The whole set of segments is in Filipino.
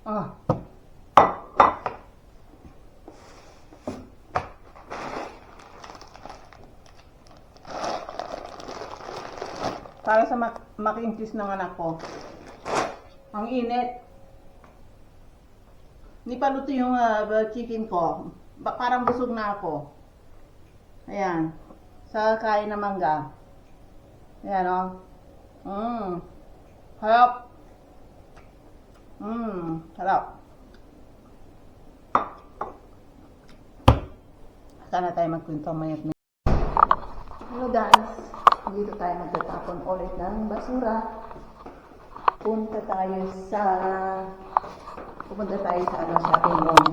Ah, para sa mac and cheese ng anak ko. Ang init. Hindi pa luto yung chicken ko. Parang busog na ako. Ayan. Sa kain na mangga. Ayan o. Harap. Harap. Sana tayo magkwento mayat na. Hello guys. Dito tayo magtatapon ulit ng basura. Pupunta tayo sa shopping mall.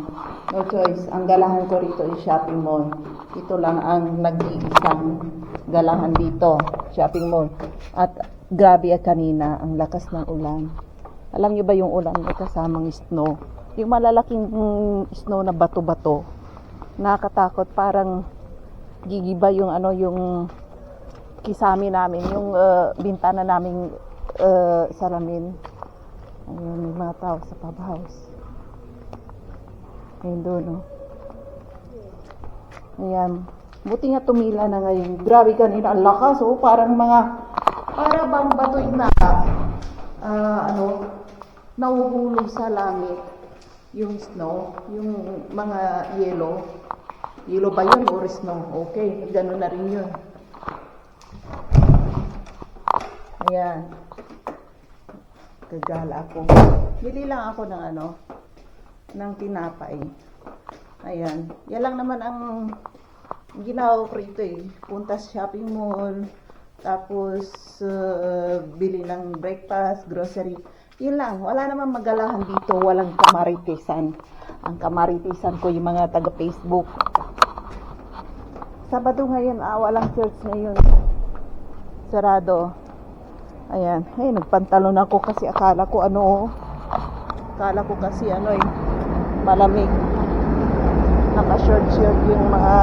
No choice. Ang galahan ko rito is shopping mall. Ito lang ang nag-iisang galahan dito. Shopping mall. At grabe kanina, ang lakas ng ulan. Alam niyo ba yung ulan may kasamang snow? Yung malalaking snow na bato-bato. Nakakatakot. Parang gigiba yung yung kisame namin. Yung bintana naming salamin. Ayun, may mga tao sa pub house. Ayun doon, no? Ayan. Buti nga tumila na ngayon. Grabe kanina, ang lakas, oh. Para bang batoy na, nahuhulog sa langit. Yung snow, yung mga yellow. Yellow ba yun or snow? Okay, gano'n na rin yun. Ayan. Gagala ako. Bili lang ako ng tinapay. Ayan. Yan lang naman ang ginawa ko rito eh. Punta sa shopping mall. Tapos, bili ng breakfast, grocery. Yun lang. Wala naman magalahan dito. Walang kamaritisan. Ang kamaritisan ko yung mga taga-Facebook. Sabado ngayon, walang church ngayon. Sarado. Ayan. Hey, nagpantalon ako kasi akala ko malamig. Naka-short yung mga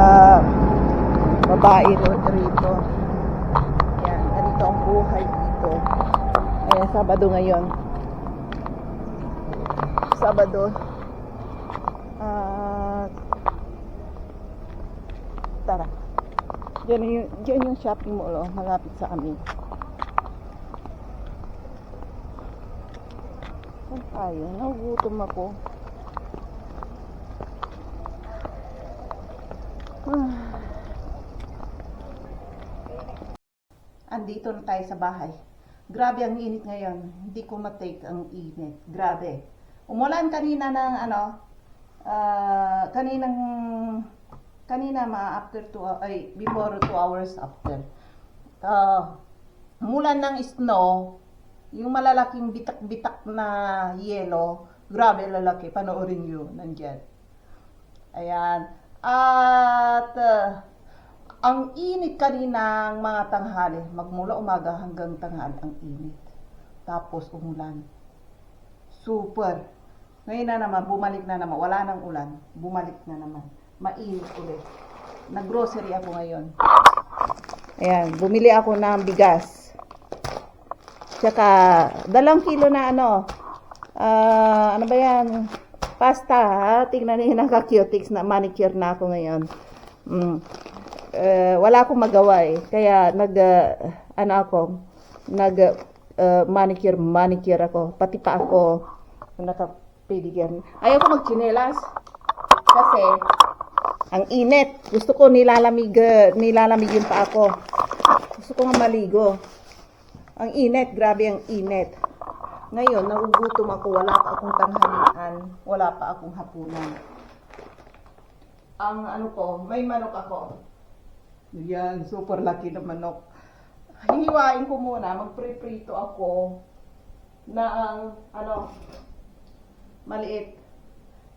babae rito. Ayan. Ganito ang buhay dito. Ayan, Sabado ngayon. Sabado. Tara. Diyan yung shopping mall, malapit sa amin. Saan tayo? Nagugutom ako. Andito na tayo sa bahay. Grabe ang init ngayon. Hindi ko matake ang init. Grabe. Umulan kanina ng kanina after before 2 hours after. Umulan ng snow. Yung malalaking bitak-bitak na yelo, grabe lalaki, panoorin nyo, nandyan. Ayan. At, ang init kanina ng mga tanghali, magmula umaga hanggang tanghali, ang init. Tapos umulan. Super. Ngayon na naman, bumalik na naman, wala nang ulan, bumalik na naman. Mainit ulit. Nag-grocery ako ngayon. Ayan, bumili ako ng bigas. Tsaka, 2 kilo na ano ba yan? Pasta, ha? Tingnan niyo ng ka-cutics na manicure na ako ngayon. Wala akong magawa eh. Kaya manicure ako. Pati pa ako naka-pedicure. Ayaw ko magchinelas. Kasi, ang init. Gusto ko nilalamigin pa ako. Gusto ko nga maligo. Ang init, grabe ang init. Ngayon, nagugutom ako, wala pa akong tanghalian, wala pa akong hapunan. Ang may manok ako. Yan, super laki na manok. Hihiwain ko muna, magpriprito ako na ang maliit.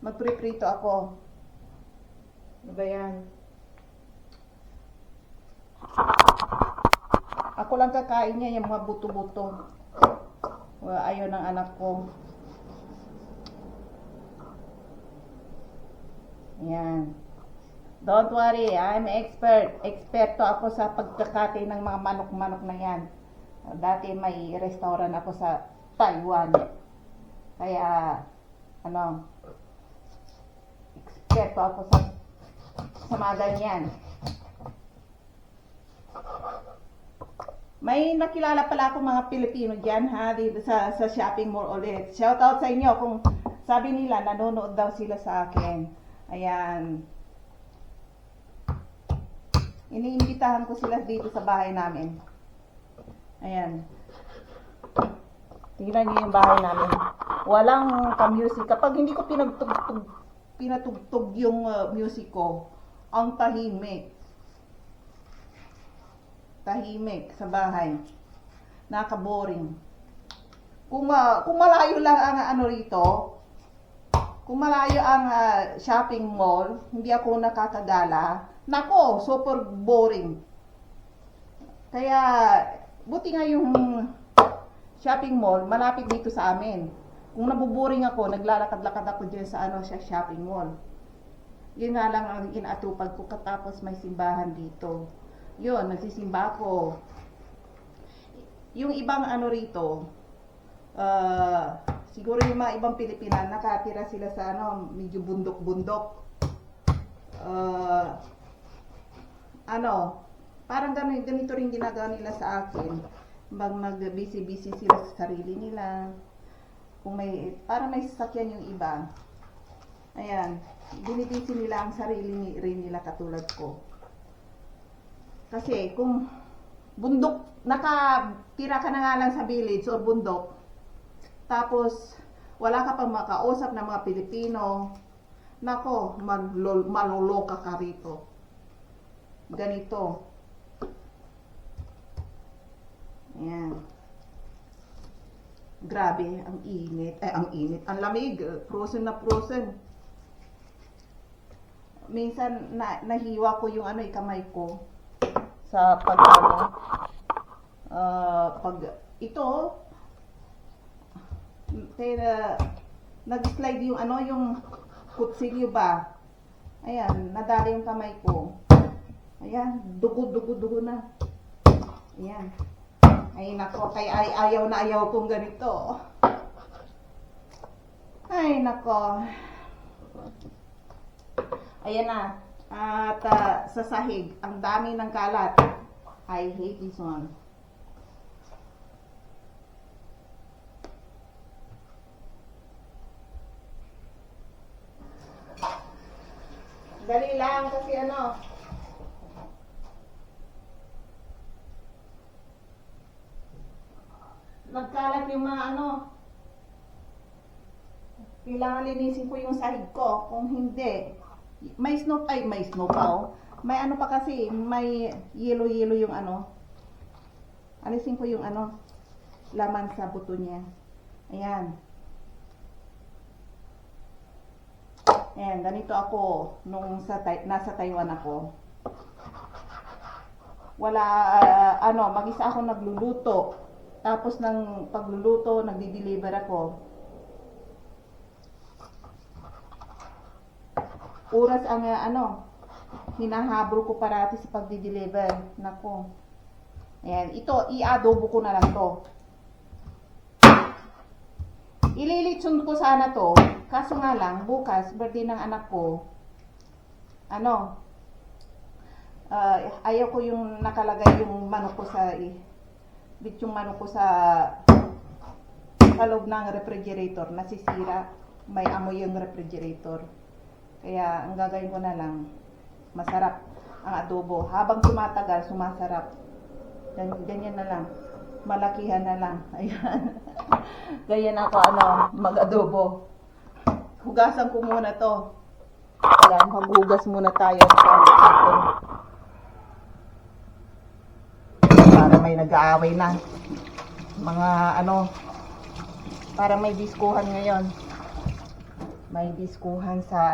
Magpriprito ako. Ano ba yan? Ako lang kakain niya yung mga buto-buto. Ayaw ng anak ko. Yan. Don't worry, I'm expert. Eksperto ako sa pagkakati ng mga manok-manok na yan. Dati may restaurant ako sa Taiwan. Kaya ano, eksperto ako sa mga ganyan. May nakilala pala akong mga Pilipino dyan, ha, dito sa shopping mall ulit. Shoutout sa inyo kung sabi nila nanonood daw sila sa akin. Ayan. Iniimbitahan ko sila dito sa bahay namin. Ayan. Tingnan niyo yung bahay namin. Walang ka-music. Kapag hindi ko pinatugtog yung music ko, ang tahimik. Tahimik sa bahay. Nakaboring. Kung malayo lang ang ano rito, kung malayo ang shopping mall, hindi ako nakakagala. Nako, super boring. Kaya, buti nga yung shopping mall, malapit dito sa amin. Kung nabuboring ako, naglalakad-lakad ako dyan sa shopping mall. Yun nga lang ang inaatupag ko katapos may simbahan dito. Yun, nagsisimba ako. Yung ibang rito, siguro yung mga ibang Pilipina, nakatira sila sa medyo bundok-bundok. Parang ganito rin ginagawa nila sa akin. Mag-busy-busy sila sa sarili nila. Parang may sasakyan yung iba. Ayan, binibisi nila ang sarili rin nila katulad ko. Kasi kung bundok, nakatira ka na nga lang sa village or bundok, tapos wala ka pang makausap ng mga Pilipino, nako, maluloka ka rito. Ganito. Ayan. Grabe, ang init. Ang lamig. Frozen na frozen. Minsan, nahiwa ko yung kamay ko sa nag-slide yung kutsilyo ba. Ayan, nadali yung kamay ko. Ayan, dugo na. Ayan. Ay nako, kaya ayaw na ayaw kong ganito. Ay nako. Ayan na. At sa sahig, ang dami ng kalat. I hate this one. Dali lang kasi nagkalat yung mga kailangan linisin ko yung sahig ko. Kung hindi, may snow pa oh. May pa kasi, may yellow yung alisin ko yung laman sa buto niya. Ayan. Ayan, ganito ako nung nasa Taiwan ako. Wala, mag-isa ako nagluluto. Tapos ng pagluluto, nagdi-deliver ako. Oras ang hinahabol ko parati sa pagdi-deliver. Nako. Ayan, ito, i-adobo ko na lang to. Ililitsun ko sana to. Kaso nga lang, bukas, birthday ng anak ko, ayaw ko yung nakalagay yung manok ko yung manok ko sa loob ng refrigerator, nasisira, may amoy yung refrigerator. Kaya ang gagawin ko na lang, masarap ang adobo. Habang tumatagal, sumasarap. Ganyan na lang. Malakihan na lang. Ayan. Ganyan ako mag-adobo. Hugasan ko muna to. Ayan, maghugas muna tayo para may nag-aaway na. Mga para may diskuhan ngayon. May diskuhan sa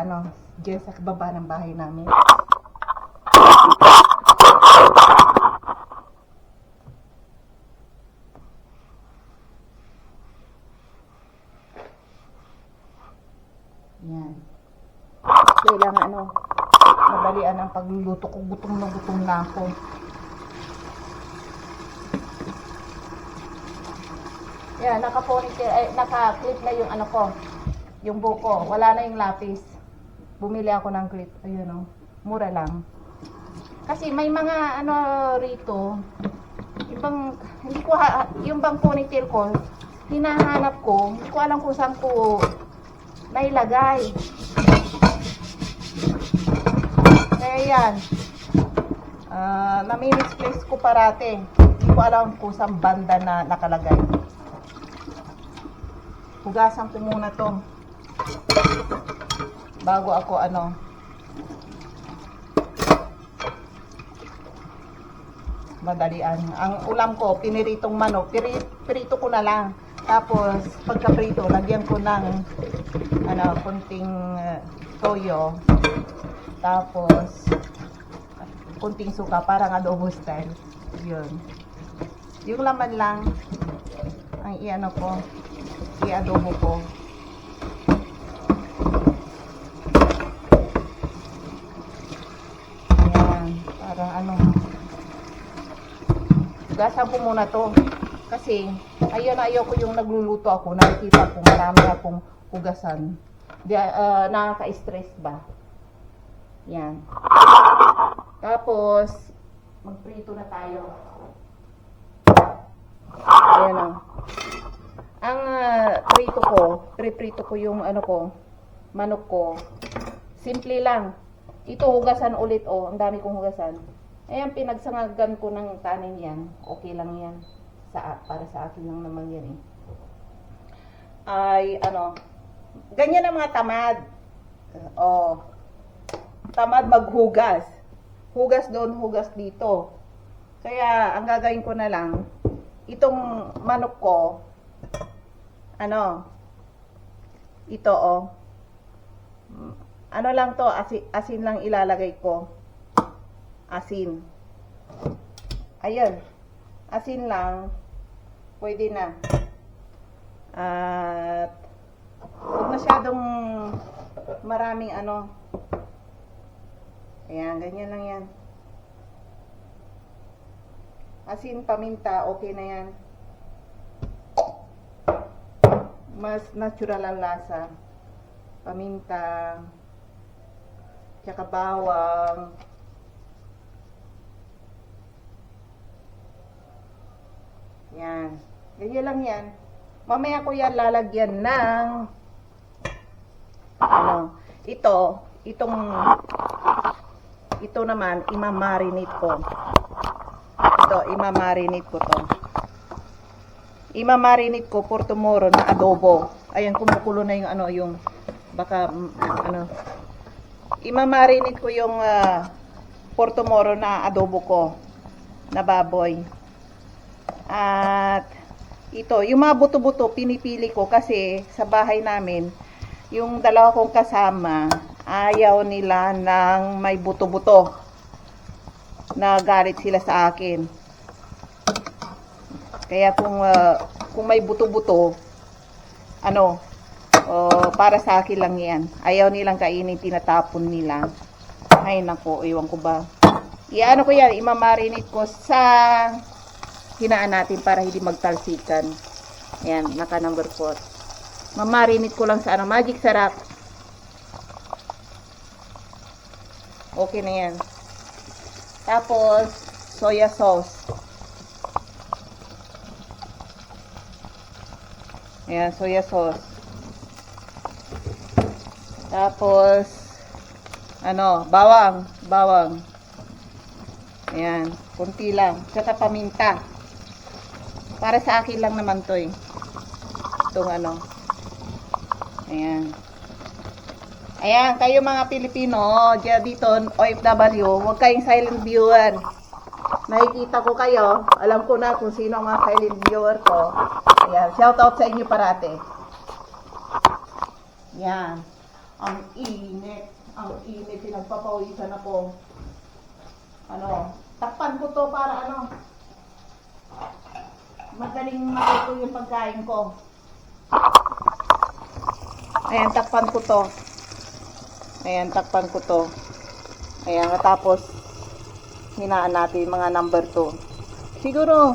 diyan sa baba ng bahay namin. Yan. Kailangan madalian ang pagluluto ko. Gutom na ako. Yan, naka-clip na yung ko. Yung buko. Wala na yung lapis. Bumili ako ng clip. Ayun o. Mura lang. Kasi may mga ano rito. Ibang, hindi ko, yung bang ponytail ko, hinahanap ko. Hindi ko alam kung saan ko nailagay. Kaya yan. Nami-misplace ko parate. Hindi ko alam kung saan banda na nakalagay. Hugasan ko muna to bago ako ano. Madalian. Ang ulam ko, piniritong manok. Pirito ko na lang. Tapos, pagka-prito, lagyan ko ng ano, kunting toyo. Tapos, kunting suka, parang adobo style. Yun. Yung laman lang, ang i-ano ko, i-adobo ko. Ayan, parang ano, hugasan ko muna to. Kasi, ayoko yung nagluluto ako, nakikita ko marami akong hugasan. Nakaka-stress ba? Yan. Tapos, magprito na tayo. Ayan o. Ang prito ko yung ano ko, manok ko. Simple lang. Ito hugasan ulit o. Ang dami kong hugasan. Ayan, pinagsangagan ko ng kanin yan. Okay lang yan. Para sa akin lang naman yan eh. Ay, ano, ganyan ang mga tamad. Tamad maghugas. Hugas doon, hugas dito. Kaya, ang gagawin ko na lang, itong manok ko, ano, ito ano lang to, asin lang ilalagay ko. Asin. Ayun. Asin lang. Pwede na. At huwag masyadong maraming ano. Ayan, ganyan lang yan. Asin, paminta, okay na yan. Mas natural ang lasa. Paminta, tsaka bawang. Yan. Ganyan lang yan. Mamaya ko yan lalagyan ng ano, ito naman, imamarinate ko. Imamarinate ko to. Imamarinate ko for tomorrow na adobo. Ayan, kumukulo na yung ano, yung baka ano. Imamarinate ko yung for tomorrow na adobo ko na baboy. At ito, yung mga buto-buto pinipili ko kasi sa bahay namin, yung dalawa kong kasama, ayaw nila ng may buto-buto. Nagalit sila sa akin. Kaya kung may buto-buto, ano, para sa akin lang yan. Ayaw nilang kainin, tinatapon nila. Ay nako, iwan ko ba. Iano ko yan, imamarinate ko sa hinaan natin para hindi magtalsikan. Ayan, naka number 4. Mamarinate ko lang sa ano, magic sarap. Okay na yan. Tapos, soya sauce. Ayan, soya sauce. Tapos, ano, bawang. Ayan, kunti lang. Tsaka paminta. Para sa akin lang naman to eh. Itong ano. Ayan. Ayan, kayo mga Pilipino, dito, OFW, huwag kayong silent viewer. Nakikita ko kayo. Alam ko na kung sino ang mga silent viewer ko. Ayan, shout out sa inyo parate. Ayan. Ang init. Pinagpapawisan ako. Ano, takpan ko to para ano, madaling maluto yung pagkain ko. Ayan, takpan ko to. Ayan, tapos hinaan natin mga number 2. Siguro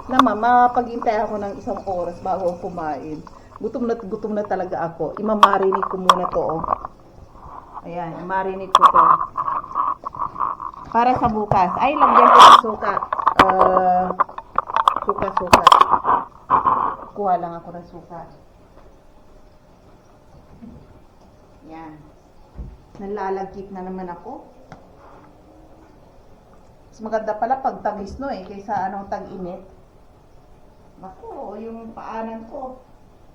naman, mapaghintay ako ng 1 oras bago kumain. Gutom na talaga ako. Imamarinate ko muna to, oh. Ayan, marinate ko to. Para sa bukas. Ay, lagyan ko ng suka. Suka. Kuha lang ako ng suka. Yan. Nalalagkit na naman ako. Mas maganda pala pag tagis, no, kaysa tag-init. Naku, yung paanan ko.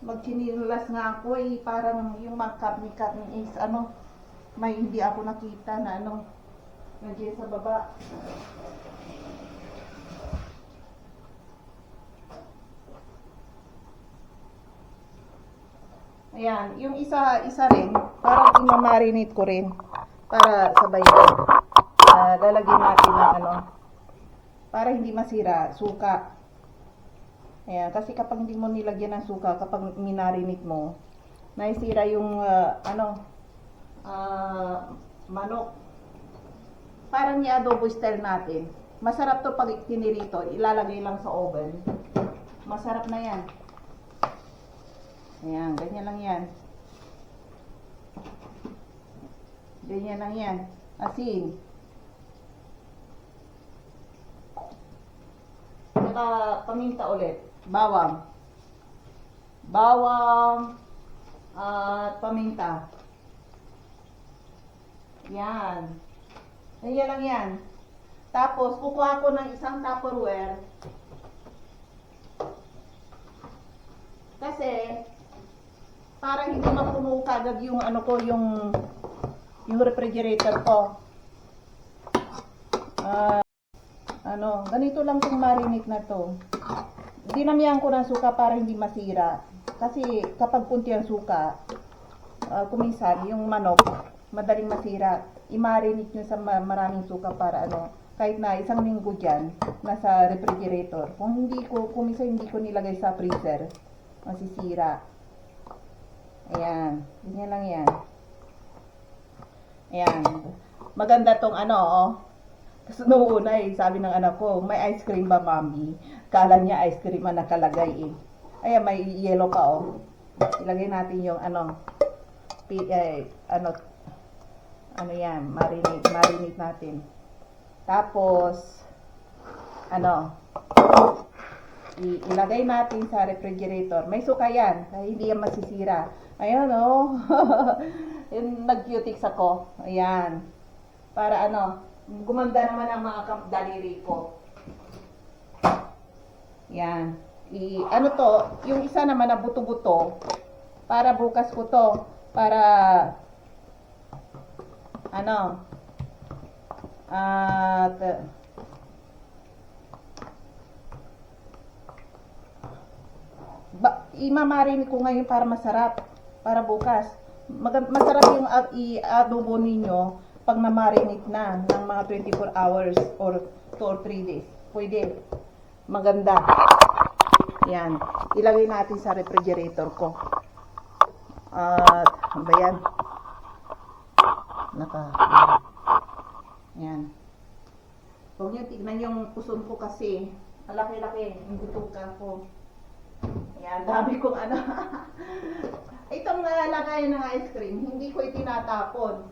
Magchinilas nga ako, parang yung mga karni is, may hindi ako nakita na nandiyan sa baba. Ayan, yung isa rin, parang imamarinate ko rin para sabay lalagyan natin ng para hindi masira, suka. Ayan, kasi kapag hindi mo nilagyan ng suka, kapag minarinate mo, naisira yung manok. Parang i-adobo style natin. Masarap to pag tinirito, ilalagay lang sa oven. Masarap na yan. Ayan, ganyan lang yan. Ganyan lang yan. Asin. Saka paminta ulit. Bawang. At paminta. Yan. Ganyan lang yan. Tapos, kukuha ko ng isang Tupperware. Kasi, para hindi mapuno kagad yung yung refrigerator ko. Ganito lang itong marinate na to. Dinamihan ko ng suka para hindi masira. Kasi, kapag kunti ang suka, kuminsan, yung manok, madaling masira. I-marinate nyo sa maraming suka para kahit na isang linggo dyan, nasa refrigerator. Kung minsan hindi ko nilagay sa freezer, masisira. Ayan, ganyan lang yan. Ayan, maganda tong Kasi noong una sabi ng anak ko, may ice cream ba, mami? Kala niya ice cream ang nakalagay Ayan, may yellow pa Ilagay natin yung yan, marinate natin. Tapos, ilagay natin sa refrigerator. May suka yan, kaya hindi yan masisira. Ayan, yung nag-cutix ako. Ayan. Para gumanda naman ang mga daliri ko. Yan. Yung isa naman na buto-buto, para bukas ko to, para imamarin ko ngayon para masarap, para bukas. Masarap yung i-adobo ninyo pag na-marinate na ng mga 24 hours or 2 or 3 days. Pwede. Maganda. Yan. Ilagay natin sa refrigerator ko. Ano ba yan? Yan. Huwag nyo tignan yung puson ko kasi. Malaki-laki. Yung butuka ko. Yan. Dami kong Itong lagayan ng ice cream, hindi ko itinatapon.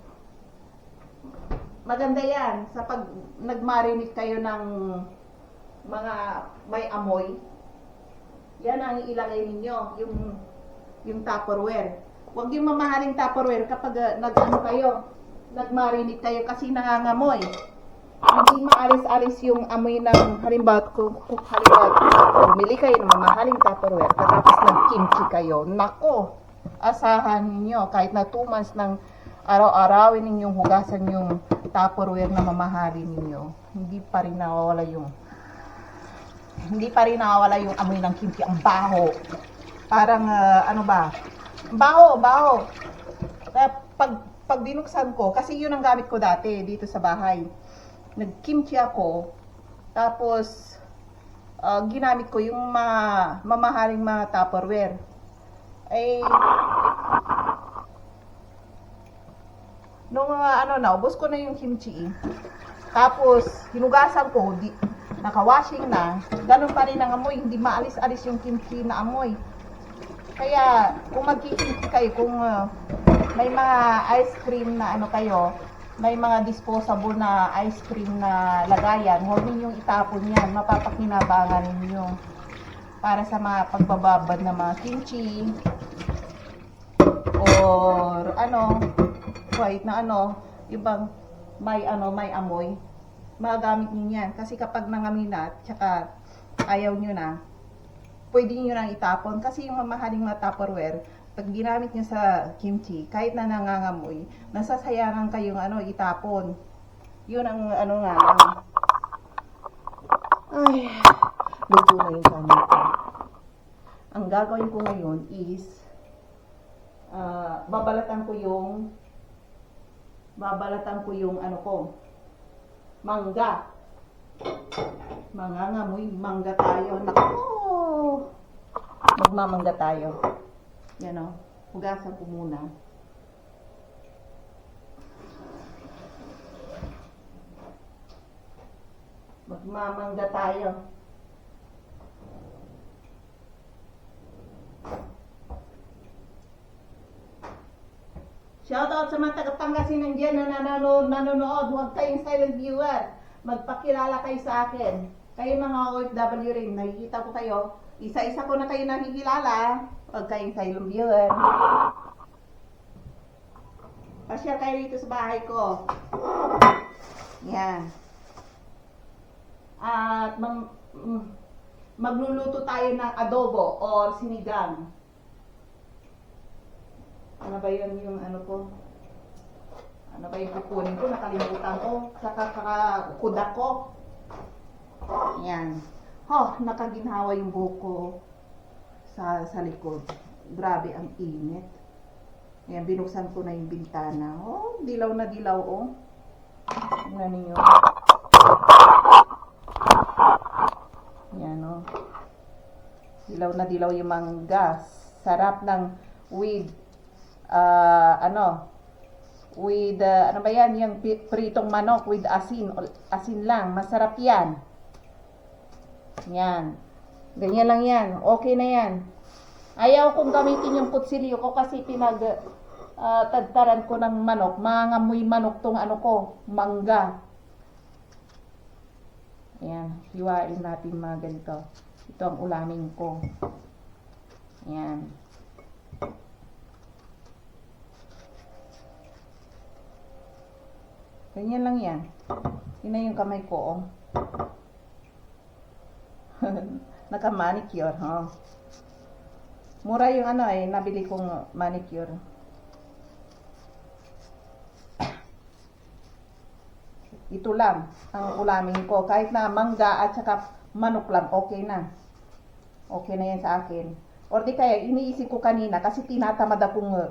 Maganda yan sa pag nagmarinate kayo ng mga may amoy. Yan ang ilagay ninyo, yung Tupperware. Huwag yung mamahaling Tupperware kapag nagmarinate kayo kasi nangangamoy. Hindi maalis-alis yung amoy ng halimbawa bumili kayo ng mamahaling Tupperware tapos nag-kimchi kayo. Nako, asahan niyo kahit na 2 months ng araw-arawin ninyong hugasan yung Tupperware na mamahalin ninyo, hindi pa rin nawawala yung amoy ng kimchi. Ang baho. Parang baho. Kaya pag binuksan ko, kasi yun ang gamit ko dati dito sa bahay. Nag-kimchi ako, tapos ginamit ko yung mamahaling mga Tupperware. Nung naubos ko na yung kimchi, tapos hinugasan ko, naka-washing na, ganun pa rin ang amoy, hindi maalis-alis yung kimchi na amoy. Kaya, kung magkikimchi kayo, kung may mga ice cream na ano kayo, may mga disposable na ice cream na lagayan, huwag ninyong itapon yan. Mapapakinabangan ninyo. Para sa mga pagbababad na mga kimchi, or ano, white na ano, ibang may amoy, magagamit niyo yan. Kasi kapag nangamoy na, tsaka ayaw nyo na, pwede nyo nang itapon. Kasi yung mamahaling mga Tupperware, pag ginamit nyo sa kimchi, kahit na nangangamoy, nasasayangan kayong itapon. Yun ang nga. Ay, luto na yung kanin ko. Ang gagawin ko ngayon is, babalatan ko yung mangga. Mangangamoy, mangga tayo. Naku! Magmamangga tayo. Yan o. Hugasan ko muna. Magmamangga tayo. Shoutout sa mga taga-Pangasinan dyan na nanonood. Huwag kayong silent viewer. Magpakilala kayo sa akin. Kayo mga OFW rin. Nakikita ko kayo. Isa-isa ko na kayo nakikilala. Huwag kayong silent viewer. Pasyal kayo dito sa bahay ko. Yan. At magluluto tayo ng adobo or sinigang. Ano ba yun yung ko? Ano ba yung kukunin ko? Nakalimutan ko. Sa kakakudak ko. Yan. Nakaginhawa yung buhok ko sa likod. Grabe ang init. Ayan, binuksan ko na yung bintana. Dilaw na dilaw, Tingnan ninyo. Yan, Dilaw na dilaw yung mangga. Sarap ng with ano ba yan, yung pritong manok with asin lang, masarap yan. Yan, ganyan lang yan, okay na yan. Ayaw kong gamitin yung kutsilyo ko kasi tadtaran ko ng manok, mangamoy manok tong mangga. Yan, hiwain natin mga ganito. Ito ang ulamin ko. Yan. Ganyan lang yan. Yun na yung kamay ko, Naka-manicure, Mura yung nabili kong manicure. Ito lang ang ulamin ko. Kahit na mangga at saka manok lang, okay na. Okay na yan sa akin. Or di kaya, iniisip ko kanina, kasi tinatamad akong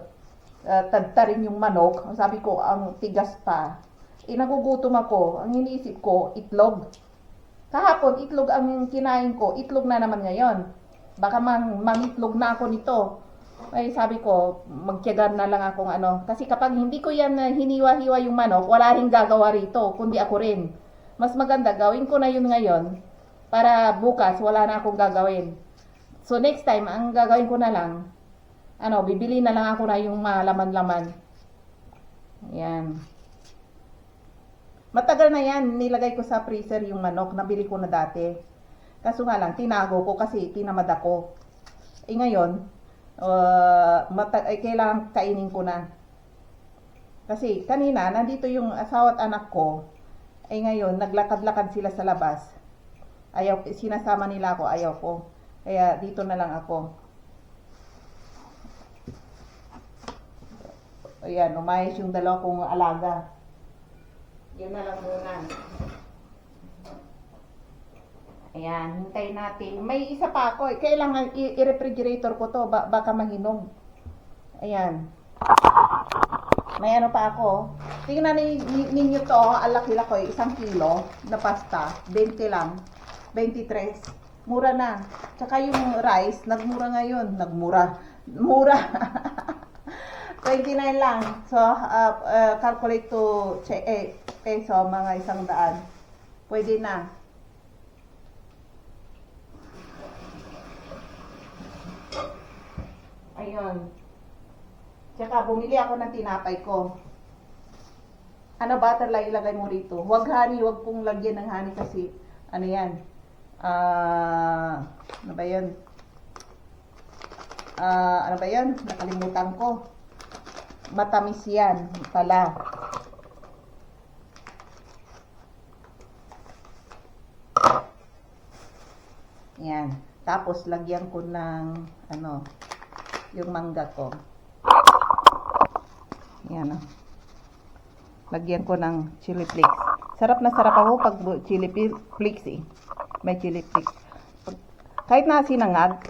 tadtarin yung manok. Sabi ko, ang tigas pa. Nagugutom ako. Ang iniisip ko, itlog. Kahapon, itlog ang kinain ko. Itlog na naman ngayon. Baka mangitlog na ako nito. Ay, sabi ko, magtiyaga na lang akong Kasi kapag hindi ko yan hiniwa-hiwa yung manok, wala rin gagawa rito, kundi ako rin. Mas maganda, gawin ko na yun ngayon. Para bukas, wala na akong gagawin. So, next time, ang gagawin ko na lang, bibili na lang ako na yung malaman-laman. Yan. Matagal na yan, nilagay ko sa freezer yung manok, nabili ko na dati. Kaso nga lang, tinago ko kasi tinamad ako. Ngayon, kailangan kainin ko na. Kasi kanina, nandito yung asawa at anak ko. Ngayon, naglakad-lakad sila sa labas. Sinasama nila ako, ayaw ko. Kaya dito na lang ako. Ayan, umayos yung dalawa kong alaga. Yun na lang muna. Ayan, hintayin natin. May isa pa ako. Kailangan i-refrigerator ko to. Baka mahinog. Ayan. May pa ako. Tingnan ninyo to. Alaki-laki. 1 kilo na pasta. 20 lang. 23. Mura na. Tsaka yung rice, nagmura ngayon. Mura. 29 lang. So, calculate to peso, mga 100. Pwede na. Ayun. Tsaka bumili ako ng tinapay ko. Ano butter lang ilagay mo rito. Huwag honey, huwag pong lagyan ng honey kasi ano yan. Ano ba yan? Ano ba yan? Nakalimutan ko. Matamis yan pala. Yan. Tapos lagyan ko ng ano, yung mangga ko. Yan. Lagyan ko ng chili flakes. Sarap na sarap ako pag chili flakes eh. May chili flakes. Kahit na sinangag,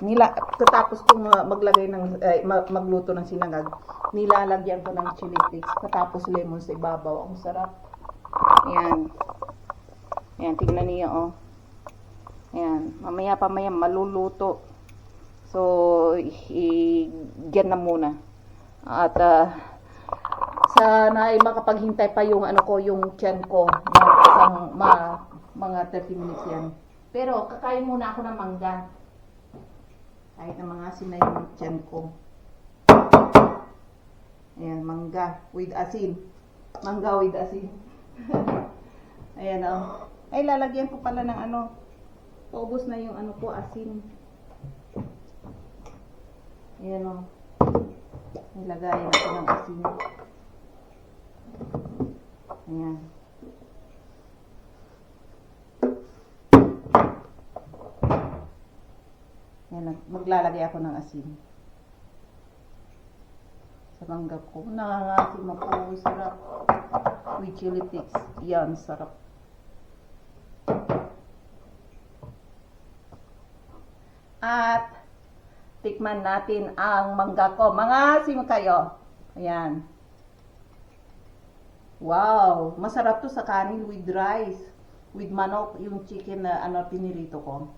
tapos kung maglagay ng magluto ng sinangag, nilalagyan ko ng chili flakes, tapos lemon sa ibabaw. Ang sarap. Yan. Yan, tingnan niyo oh. Yan, mamaya maluluto. So, igyan na muna. At sana ay makapaghintay pa yung ano ko, yung tiyan ko. Mga 30 minutes yan. Pero kakain muna ako ng mangga. Kahit na mga asin na yung tiyan ko. Ayan, mangga with asin. Mangga with asin. Ayan o. Ay, lalagyan ko pala ng ano. Paubos na yung ano ko, asin. Ayan o. Nilagayan ako ng asin. Ayan. Ayan, maglalagay ako ng asin. Sa mangga ko. Nangangasim ako. Sarap. With chili flakes. Yan, sarap. At tikman natin ang mangga ko. Mangasim kayo. Ayan. Wow, masarap to sa kanin with rice, with manok, yung chicken na ano pinirito ko.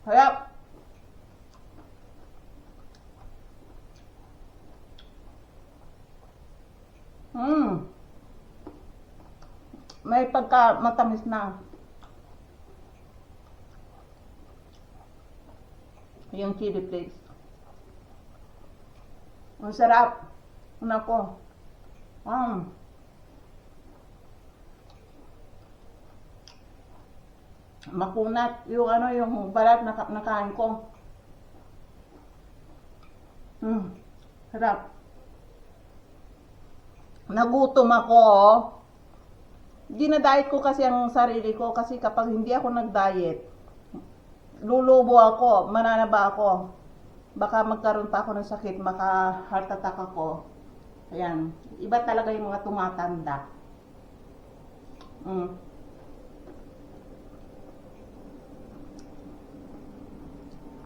Harap. May pagka matamis na. Yung chili flakes. Ang sarap. Nako. Makunat yung ano, yung balat na nakain ko. Sarap. Nagutom ako. Dinadiet ko kasi ang sarili ko kasi kapag hindi ako nag-diet, lulubo ako, mananaba ako. Baka magkaroon pa ako ng sakit, maka heart attack ako. Ayan. Iba talaga yung mga tumatanda.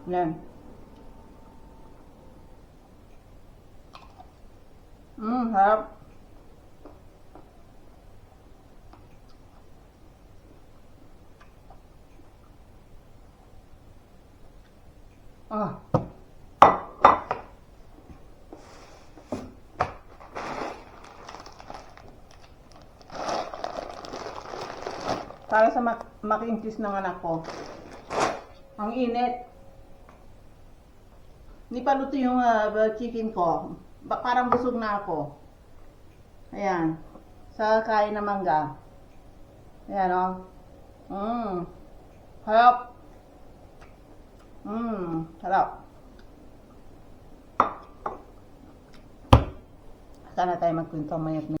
Ayan. Harap. Para sa mac and cheese ng anak ko. Ang init. Hindi pa luto yung chicken ko. Parang busog na ako. Ayan. Sa kain na mangga. Ayan o. Harap. Harap. Sana tayo magkwento mayat